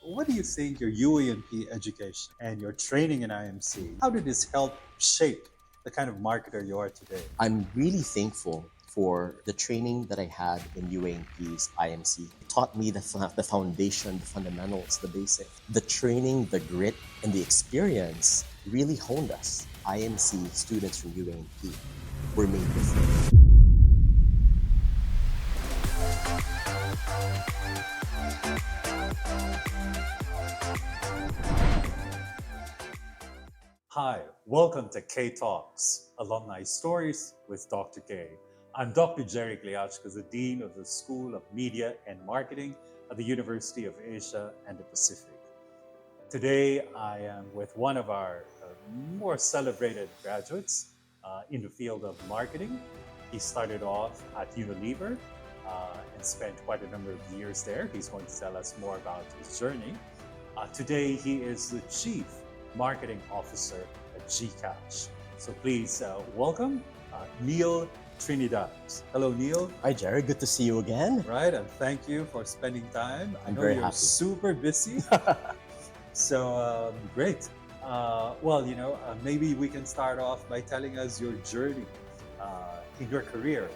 What do you think your UA&P education and your training in IMC, how did this help shape the kind of marketer you are today? I'm really thankful for the training that I had in UA&P's IMC. It taught me the foundation, the fundamentals, the basic. The training, the grit, and the experience really honed us. IMC students from UA&P were made different. Hi, welcome to K Talks, Alumni Stories with Dr. K. I'm Dr. Jerry Gliachka, the Dean of the School of Media and Marketing at the University of Asia and the Pacific. Today, I am with one of our more celebrated graduates in the field of marketing. He started off at Unilever and spent quite a number of years there. He's going to tell us more about his journey. Today, he is the Chief Marketing Officer at GCash. So please welcome Neil Trinidad. Hello, Neil. Hi, Jerry. Good to see you again. Right, and thank you for spending time. I I'm know very you're happy. super busy. So great. Maybe we can start off by telling us your journey in your career.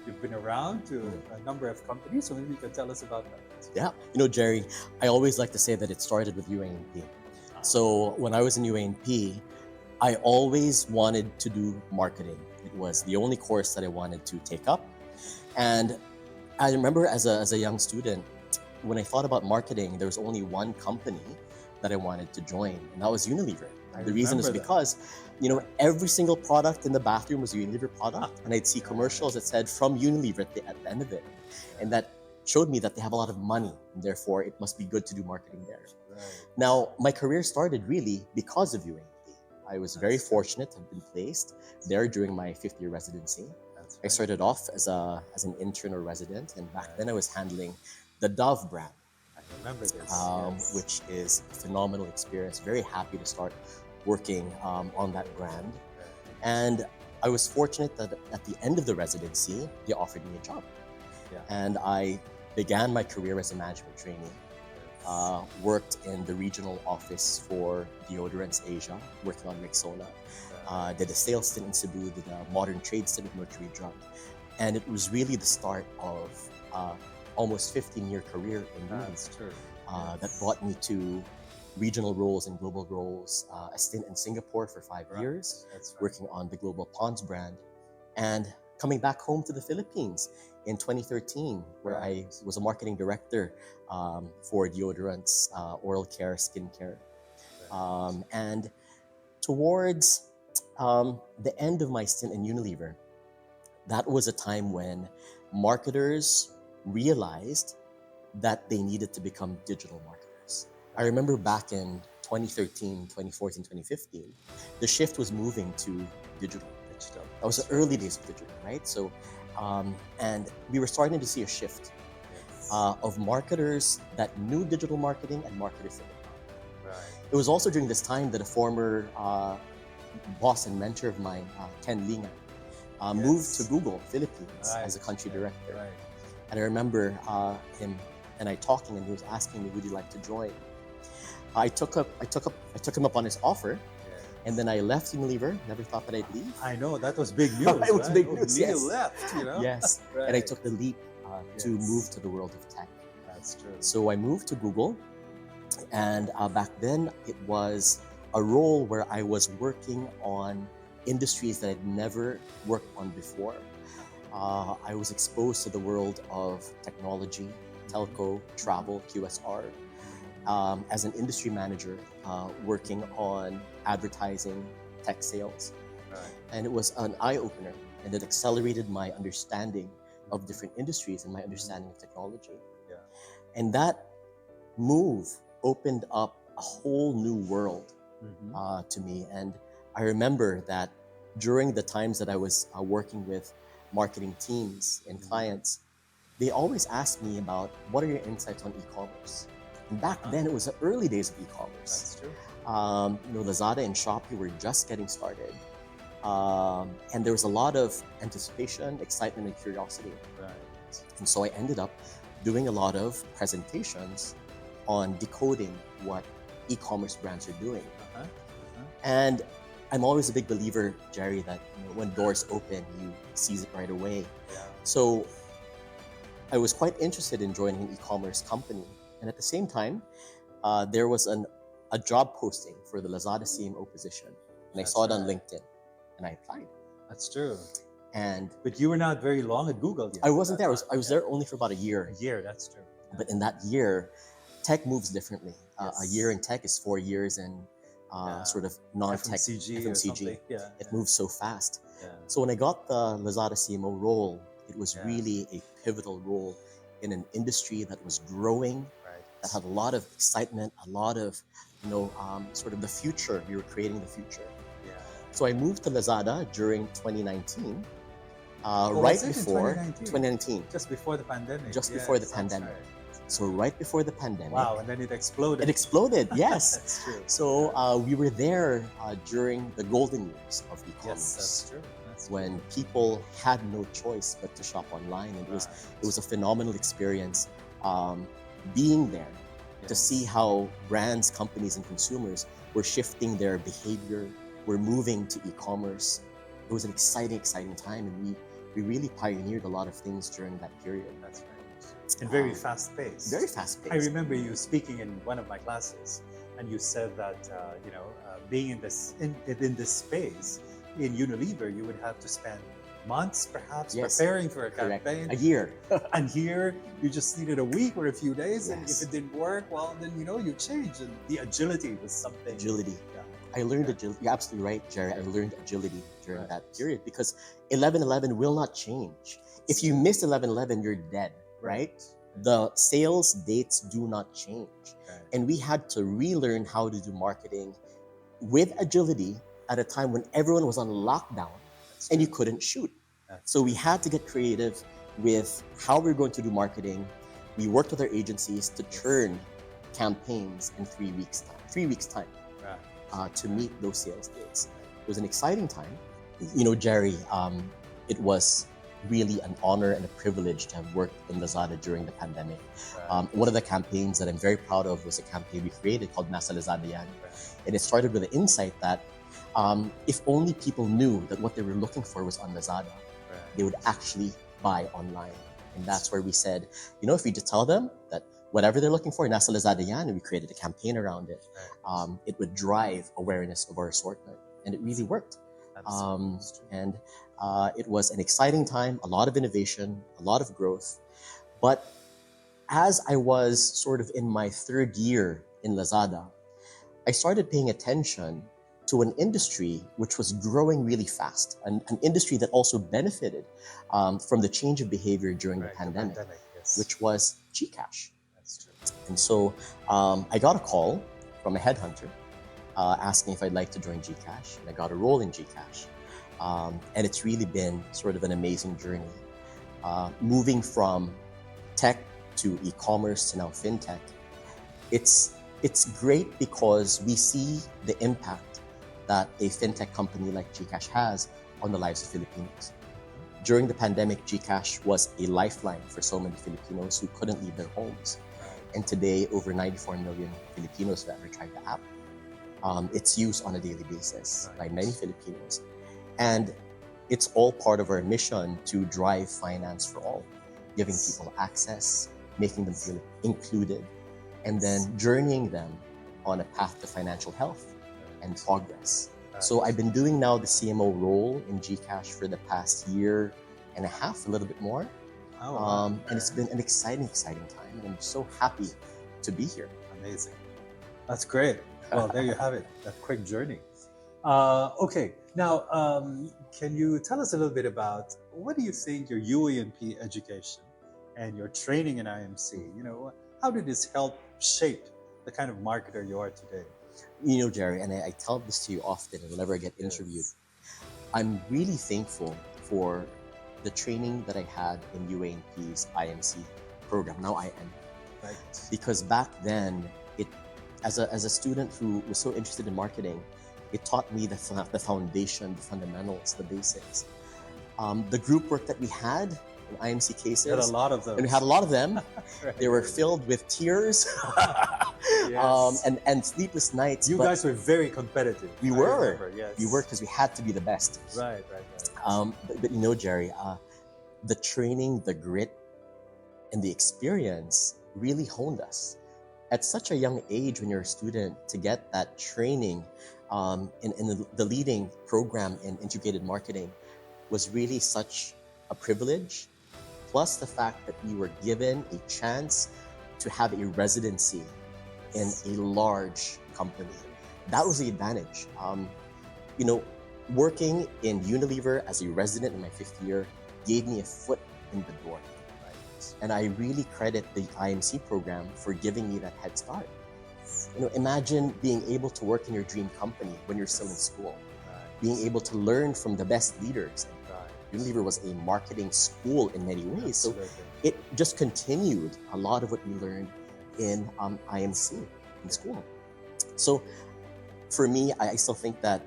You've been around to a number of companies, so maybe you can tell us about that. Yeah. Jerry, I always like to say that it started with UA&P. So when I was in UA&P, I always wanted to do marketing. It was the only course that I wanted to take up. And I remember as a young student, when I thought about marketing, there was only one company that I wanted to join, and that was Unilever. The reason is because, every single product in the bathroom was a Unilever product, and I'd see commercials that said from Unilever at the end of it, and that showed me that they have a lot of money, and therefore it must be good to do marketing there. Right. Now, my career started really because of UA&P. I was very fortunate to have been placed there during my fifth-year residency. That's I right. started off as an intern or resident, and back then I was handling the Dove brand, I remember this. Yes. which is a phenomenal experience. Very happy to start working on that brand. And I was fortunate that at the end of the residency, they offered me a job. Yeah. And I began my career as a management trainee. Worked in the regional office for Deodorants Asia, working on Rexona. Did a sales stint in Cebu, did a modern trade stint with Mercury Drug. And it was really the start of almost 15-year career in Unilever that brought me to regional roles and global roles. A stint in Singapore for 5 years, working on the Global Ponds brand, and coming back home to the Philippines in 2013, where I was a marketing director for deodorants, oral care, skincare. And towards the end of my stint in Unilever, that was a time when marketers realized that they needed to become digital marketers. I remember back in 2013, 2014, 2015, the shift was moving to digital. That was the early days of digital, right? So, and we were starting to see a shift of marketers that knew digital marketing and marketers that did not. It was also during this time that a former boss and mentor of mine, Ken Lingan, moved to Google Philippines as a country director. And I remember him and I talking, and he was asking me, "Would you like to join?" I took him up on his offer, and then I left Unilever. Never thought that I'd leave. I know that was big news. It was big news. Neil Yes. left, Yes, and I took the leap to move to the world of tech. That's true. So I moved to Google, and back then it was a role where I was working on industries that I'd never worked on before. I was exposed to the world of technology, telco, travel, QSR, as an industry manager working on advertising, tech sales. And it was an eye-opener, and it accelerated my understanding of different industries and my understanding of technology. And that move opened up a whole new world to me. And I remember that during the times that I was working with marketing teams and clients, they always asked me about, what are your insights on e-commerce? And back then, it was the early days of e-commerce. That's true. Lazada and Shopee were just getting started. And there was a lot of anticipation, excitement, and curiosity. And so I ended up doing a lot of presentations on decoding what e-commerce brands are doing. Uh-huh. Uh-huh. And I'm always a big believer, Jerry, that when doors open, you seize it right away. Yeah. So I was quite interested in joining an e-commerce company. And at the same time, there was a job posting for the Lazada CMO position. And I saw it on LinkedIn and I applied. That's true. And But you were not very long at Google yet. I wasn't there. I was there only for about a year. A year, that's true. Yeah. But in that year, tech moves differently. Yes. A year in tech is 4 years in sort of non-tech FMCG. Yeah. It moves so fast. Yeah. So when I got the Lazada CMO role, it was Yeah. really a pivotal role in an industry that was growing, that had a lot of excitement, a lot of, sort of the future. We were creating the future. Yeah. So I moved to Lazada during 2019, Was it in before 2019? Just before the pandemic. Just before the Yes, pandemic. that's right. So right before the pandemic. Wow, and then it exploded. It exploded, yes. That's true. So we were there during the golden years of e-commerce. Yes, that's true. That's when people had no choice but to shop online. And it was a phenomenal experience being there to see how brands, companies, and consumers were shifting their behavior, were moving to e-commerce. It was an exciting time, and we really pioneered a lot of things during that period. That's right. And very fast-paced. Very fast-paced. I remember you speaking in one of my classes, and you said that being in this space in Unilever, you would have to spend months perhaps preparing for a campaign. A year. And here you just needed a week or a few days, and Yes. if it didn't work, well, then you change. And the agility was something. Agility. Yeah. I learned agility. You're absolutely right, Jerry. I learned agility during that period because 11/11 will not change. If you miss 11/11, you're dead, right? The sales dates do not change. Right. And we had to relearn how to do marketing with agility at a time when everyone was on lockdown and you couldn't shoot. So we had to get creative with how we're going to do marketing. We worked with our agencies to turn campaigns in 3 weeks time. 3 weeks time. To meet those sales dates. It was an exciting time. Jerry, it was really an honor and a privilege to have worked in Lazada during the pandemic. One of the campaigns that I'm very proud of was a campaign we created called Nasa Lazada Yan. And it started with the insight that if only people knew that what they were looking for was on Lazada, they would actually buy online. And that's where we said, if we just tell them that whatever they're looking for, Nasa Lazada Yan, and we created a campaign around it, it would drive awareness of our assortment. And it really worked. And it was an exciting time, a lot of innovation, a lot of growth. But as I was sort of in my 3rd year in Lazada, I started paying attention to an industry which was growing really fast, an industry that also benefited from the change of behavior during the pandemic, which was GCash. And so I got a call from a headhunter asking if I'd like to join GCash, and I got a role in GCash. And it's really been sort of an amazing journey. Moving from tech to e-commerce to now fintech, it's great because we see the impact that a fintech company like GCash has on the lives of Filipinos. During the pandemic, GCash was a lifeline for so many Filipinos who couldn't leave their homes. And today, over 94 million Filipinos have ever tried the app. It's used on a daily basis by many Filipinos. And it's all part of our mission to drive finance for all, giving people access, making them feel included, and then journeying them on a path to financial health and progress. So I've been doing now the CMO role in GCash for the past year and a half, a little bit more. And it's been an exciting time, and I'm so happy to be here. Amazing. That's great. Well, there you have it, that quick journey. Okay, now can you tell us a little bit about what do you think your UA&P education and your training in IMC, how did this help shape the kind of marketer you are today? Jerry, and I tell this to you often whenever I get interviewed, I'm really thankful for the training that I had in UA&P's IMC program, now IM. Right. Because back then, as a student who was so interested in marketing, it taught me the foundation, the fundamentals, the basics. The group work that we had in IMC cases. You had a lot of those. And we had a lot of them. Right. They were filled with tears Yes. and sleepless nights. You guys were very competitive. We I were. remember, yes. We were, because we had to be the best. Right. But you know, Jerry, the training, the grit, and the experience really honed us. At such a young age, when you're a student, to get that training in the leading program in integrated marketing was really such a privilege. Plus the fact that we were given a chance to have a residency in a large company. That was the advantage. You know, working in Unilever as a resident in my 5th year gave me a foot in the door. And I really credit the IMC program for giving me that head start. You know, imagine being able to work in your dream company when you're still in school, being able to learn from the best leaders. Unilever was a marketing school in many ways. Absolutely. So it just continued a lot of what we learned in IMC in school. So for me, I still think that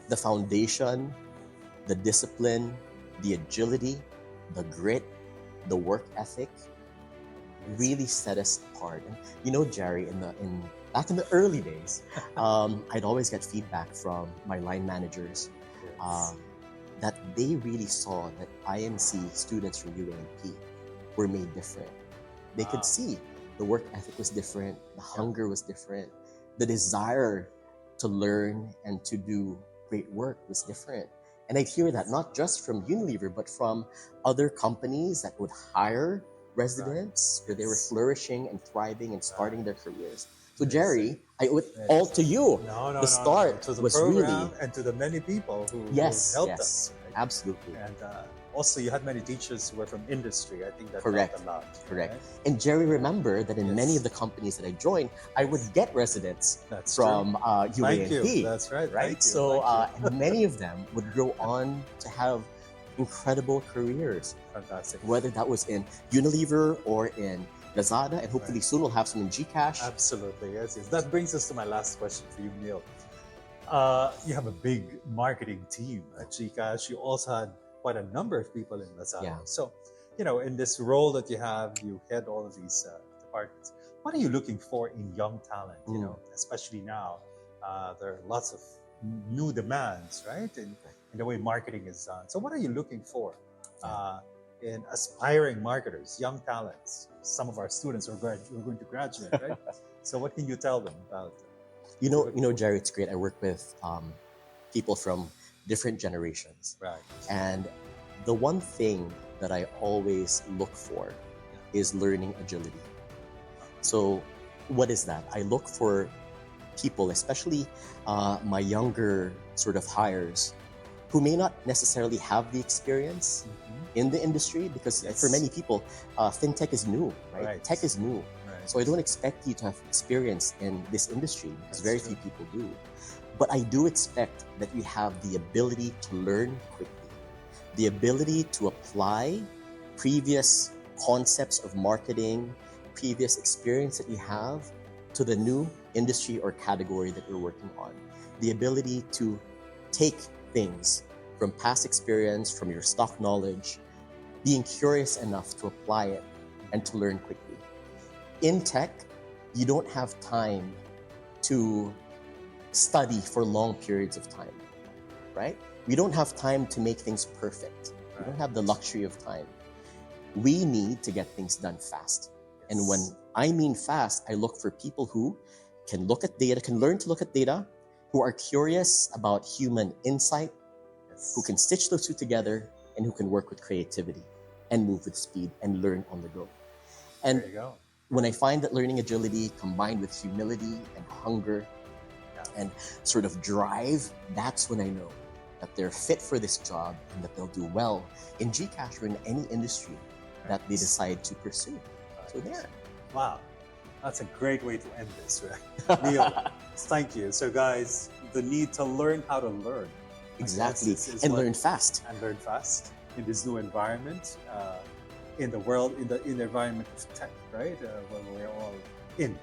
the foundation, the discipline, the agility, the grit, the work ethic really set us apart. And you know, Jerry, back in the early days, I'd always get feedback from my line managers that they really saw that IMC students from UA&P were made different. They could see the work ethic was different, the hunger was different, the desire to learn and to do great work was different. And I'd hear that not just from Unilever, but from other companies that would hire residents where they were flourishing and thriving and starting their careers. So Jerry, I owe it all to you. No, the start to the was program really, and to the many people who helped us. Right? Absolutely. And also, you had many teachers who were from industry. I think that Correct. helped a lot. Correct. Right? And Jerry, remember that in many of the companies that I joined, I would get residents from UA&P. Thank you. That's right. Right. So and many of them would go on to have incredible careers. Fantastic. Whether that was in Unilever or in Lazada, and hopefully soon we'll have some in GCash. Absolutely, yes. That brings us to my last question for you, Neil. You have a big marketing team at GCash. You also had quite a number of people in Lazada. Yeah. So, you know, in this role that you have, you head all of these departments. What are you looking for in young talent? You know, especially now, there are lots of new demands, right? In the way marketing is done. So, what are you looking for in aspiring marketers, young talents? Some of our students are going to graduate, right? So, what can you tell them about? You know, Jerry, it's great. I work with people from different generations, right? And the one thing that I always look for is learning agility. So, what is that? I look for people, especially my younger sort of hires, who may not necessarily have the experience in the industry, because for many people, fintech is new, right? Tech is new. So I don't expect you to have experience in this industry, because very few people do. But I do expect that you have the ability to learn quickly, the ability to apply previous concepts of marketing, previous experience that you have to the new industry or category that you're working on, the ability to take things from past experience, from your stock knowledge, being curious enough to apply it and to learn quickly. In tech, you don't have time to study for long periods of time, right? We don't have time to make things perfect. We don't have the luxury of time. We need to get things done fast. And when I mean fast, I look for people who can look at data, can learn to look at data, who are curious about human insight, who can stitch those two together, and who can work with creativity and move with speed and learn on the go. And there you go. When I find that learning agility combined with humility and hunger and sort of drive, that's when I know that they're fit for this job and that they'll do well in GCash or in any industry that they decide to pursue. So there. Wow. That's a great way to end this, right? Neil, thank you. So guys, the need to learn how to learn. Exactly. And learn fast. And learn fast in this new environment, in the world, in the environment of tech, right? Where we're all in.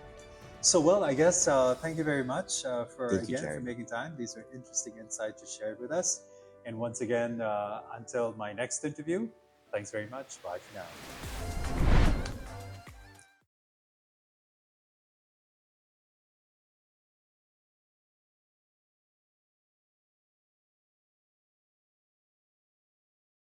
So, well, I guess thank you very much for making time. These are interesting insights you shared with us. And once again, until my next interview, Thanks very much. Bye for now.